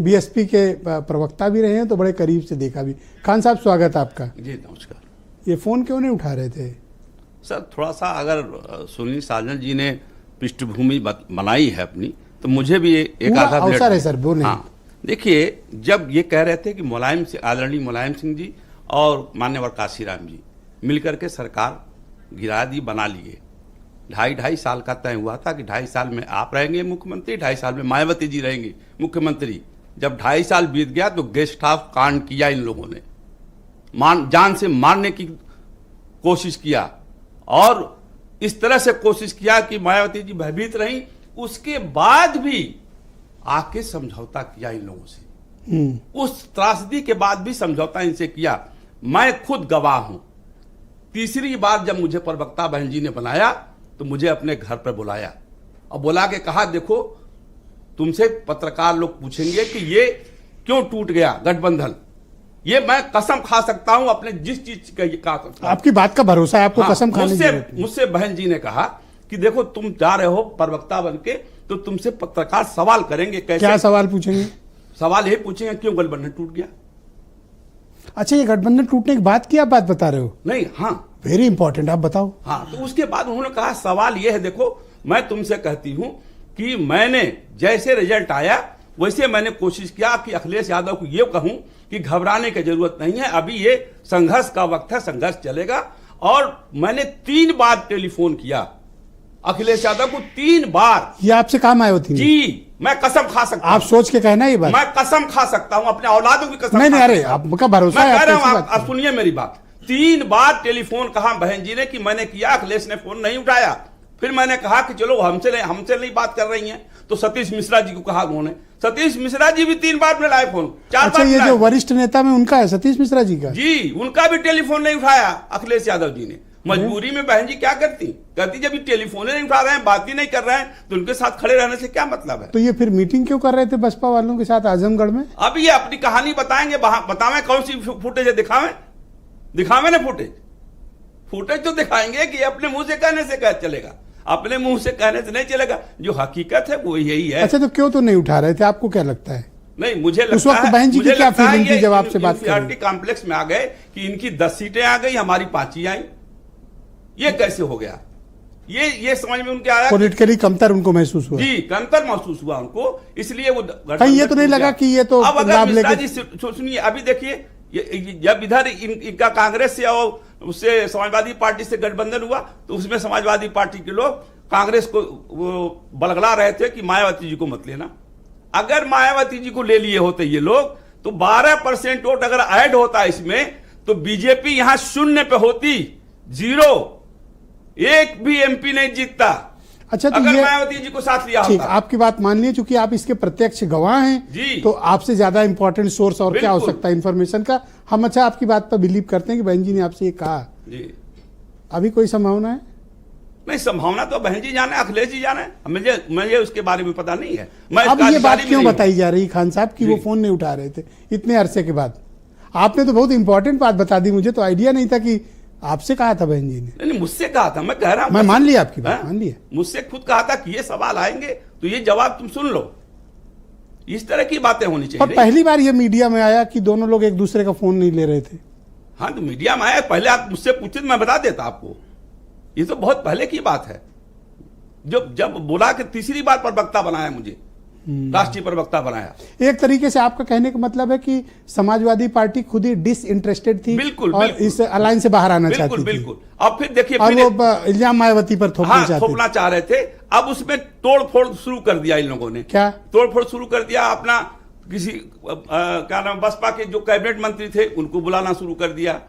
BSP के प्रवक्ता भी रहे हैं, तो बड़े करीब से देखा भी। खान साहब, स्वागत आपका। जी नमस्कार। ये फ़ोन क्यों नहीं उठा रहे थे सर? थोड़ा सा अगर सुनील साजन जी ने पृष्ठभूमि बनाई है अपनी, तो मुझे भी एक आधा अवसर है सर, बोले। हाँ, देखिए, जब ये कह रहे थे कि आदरणीय मुलायम सिंह जी और मान्यवर काशीराम जी मिलकर के सरकार गिरा दी, बना लिए। 2.5 साल का तय हुआ था कि 2.5 साल में आप रहेंगे मुख्यमंत्री, 2.5 साल में मायावती जी रहेंगे मुख्यमंत्री। जब 2.5 साल बीत गया तो गेस्ट हाउस कांड किया इन लोगों ने, जान से मारने की कोशिश किया, और इस तरह से कोशिश किया कि मायावती जी भयभीत रहीं। उसके बाद भी आके समझौता किया इन लोगों से, उस त्रासदी के बाद भी समझौता इनसे किया। मैं खुद गवाह हूं। तीसरी बार जब मुझे प्रवक्ता बहन जी ने बनाया तो मुझे अपने घर पर बुलाया और बुला के कहा, देखो तुमसे पत्रकार लोग पूछेंगे कि ये क्यों टूट गया गठबंधन। ये मैं कसम खा सकता हूं, अपने जिस चीज का ये कहा सकता हूं। आपकी बात का भरोसा है, आपको हाँ, कसम खाने की जरूरत नहीं। मुझसे बहन जी ने कहा कि देखो तुम जा रहे हो प्रवक्ता बन के, तो तुमसे पत्रकार सवाल करेंगे। कैसे? क्या सवाल पूछेंगे? सवाल यही पूछेंगे क्यों गठबंधन टूट गया। अच्छा, ये गठबंधन टूटने की बात की आप बात बता रहे हो? नहीं, हाँ, वेरी इंपॉर्टेंट, आप बताओ। हाँ, तो उसके बाद उन्होंने कहा सवाल यह है, देखो मैं तुमसे कहती हूं कि मैंने जैसे रिजल्ट आया वैसे मैंने कोशिश किया कि अखिलेश यादव को ये कहूं कि घबराने की जरूरत नहीं है, अभी ये संघर्ष का वक्त है, संघर्ष चलेगा। और मैंने 3 बार टेलीफोन किया अखिलेश यादव को, 3 बार। ये आपसे काम आए जी, मैं कसम खा सकता हूं। आप सोच के कहना ये बात। मैं कसम खा सकता हूं, अपने औलादों की कसम। नहीं, अरे आपका भरोसा है। मैं कह रहा हूं, आप सुनिए मेरी बात। 3 बार टेलीफोन कहा बहन जी ने कि मैंने किया, अखिलेश ने फोन नहीं उठाया। फिर मैंने कहा कि चलो हमसे नहीं बात कर रही हैं, तो सतीश मिश्रा जी को कहा उन्होंने। सतीश मिश्रा जी भी 3 बार मिलाए फोन, 4 अच्छा, बार। ये जो वरिष्ठ नेता में उनका है, सतीश मिश्रा जी का? जी, उनका भी टेलीफोन नहीं उठाया अखिलेश यादव जी ने। मजबूरी में बहन जी क्या करती जब ये टेलीफोन नहीं उठा रहे हैं, बात ही नहीं कर रहे हैं, तो उनके साथ खड़े रहने से क्या मतलब है? तो ये फिर मीटिंग क्यों कर रहे थे बसपा वालों के साथ आजमगढ़ में? अब ये अपनी कहानी बताएंगे, बतावें कौन सी फुटेज है, दिखावें ना फुटेज तो दिखाएंगे कि अपने मुंह से कहने से क्या चलेगा, अपने मुंह से कहने से नहीं चलेगा, जो हकीकत है वो यही है। अच्छा, तो क्यों तो नहीं उठा रहे थे, आपको क्या लगता है? नहीं, मुझे लगता उस वक्त बहन जी की क्या फीलिंग थी जब आपसे बात कर रही थी? कॉम्प्लेक्स में आ गए कि इनकी 10 सीटें आ गई, हमारी 5 ही आई। ये कैसे हो गया? ये समझ में उनके आया, पॉलिटिकली कमतर उनको महसूस हुआ। जी, कमतर महसूस हुआ उनको, इसलिए वो कहीं ये तो नहीं लगा कि ये तो अब अगर लाभ मिश्रा लेके। जी सुनिए, अभी देखिए, जब इधर इनका कांग्रेस से और उससे समाजवादी पार्टी से गठबंधन हुआ, तो उसमें समाजवादी पार्टी के लोग कांग्रेस को बलगला रहे थे कि मायावती जी को मत लेना। अगर मायावती जी को ले लिए होते ये लोग, तो 12% वोट अगर ऐड होता इसमें, तो बीजेपी यहां 0 पे होती, 0, एक भी एमपी नहीं जीतता। अच्छा, तो अगर ये मायावती जी को साथ लिया ठीक, होता। आपकी बात मान लिया, चूंकि आप इसके प्रत्यक्ष गवाह हैं जी, तो आपसे ज्यादा इंपॉर्टेंट सोर्स और क्या हो सकता है इन्फॉर्मेशन का। हम अच्छा आपकी बात पर बिलीव करते हैं कि बहन जी ने आपसे ये कहा। जी, अभी कोई संभावना है? नहीं, संभावना तो बहन जी जाने, अखिलेश जी जाने, मुझे उसके बारे में पता नहीं है। मैं अब ये बात क्यों बताई जा रही खान साहब कि वो फोन नहीं उठा रहे थे इतने अरसे के बाद? आपने तो बहुत इंपॉर्टेंट बात बता दी, मुझे तो आइडिया नहीं था कि आपसे कहा था बहन जी ने। नहीं, मुझसे कहा था, मैं कह रहा हूं, मैं मान लिया आपकी बात, मान लिया। मुझसे खुद कहा था कि ये सवाल आएंगे तो ये जवाब तुम सुन लो, इस तरह की बातें होनी चाहिए। पर पहली बार ये मीडिया में आया कि दोनों लोग एक दूसरे का फोन नहीं ले रहे थे। हाँ, तो मीडिया में आया, पहले आप मुझसे पूछते तो मैं बता देता आपको। ये तो बहुत पहले की बात है, जब बोला कि तीसरी बार प्रवक्ता बनाया मुझे, राष्ट्रीय प्रवक्ता बनाया। एक तरीके से आपका कहने का मतलब है कि समाजवादी पार्टी खुद ही डिसइंटरेस्टेड थी, बिल्कुल, और बिल्कुल, इस अलायंस से बाहर आना चाहती थी। बिल्कुल। अब फिर देखिए, और वो इल्जाम मायावती पर थोपना चाह रहे थे। अब उसमें तोड़फोड़ शुरू कर दिया इन लोगों ने। क्या तोड़फोड़ शुरू कर दिया? अपना किसी क्या नाम, बसपा के जो कैबिनेट मंत्री थे उनको बुलाना शुरू कर दिया,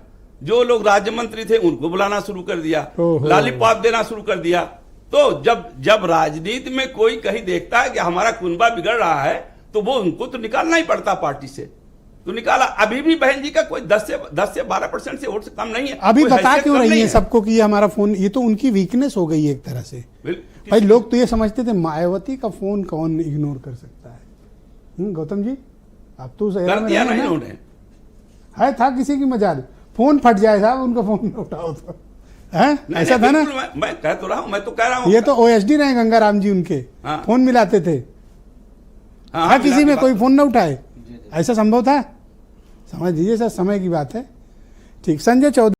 जो लोग राज्य मंत्री थे उनको बुलाना शुरू कर दिया, लॉलीपॉप देना शुरू कर दिया। तो जब राजनीति में कोई कहीं देखता है कि हमारा कुनबा बिगड़ रहा है, तो वो उनको तो निकालना ही पड़ता पार्टी से, तो निकाला। अभी भी बहन जी का कोई 10 से 12% से वोट से कम नहीं है। अभी बता क्यों रही है सबको कि ये हमारा फोन, ये तो उनकी वीकनेस हो गई है एक तरह से। भाई लोग तो ये समझते थे मायावती का फोन कौन इग्नोर कर सकता है। गौतम जी, आप तो कर दिया ना इन्होंने, है था किसी की मजाल, फोन फट जाए साहब, उनका फोन न उठाओ तो है, ऐसा था ना। मैं कह तो रहा हूं, मैं तो कह रहा हूं, ये तो ओएसडी रहे गंगाराम जी, उनके फोन मिलाते थे। हाँ, था किसी मिला में के कोई बात- फोन ना उठाए? ऐसा संभव था? समझ लीजिए सर, समय की बात है। ठीक, संजय चौधरी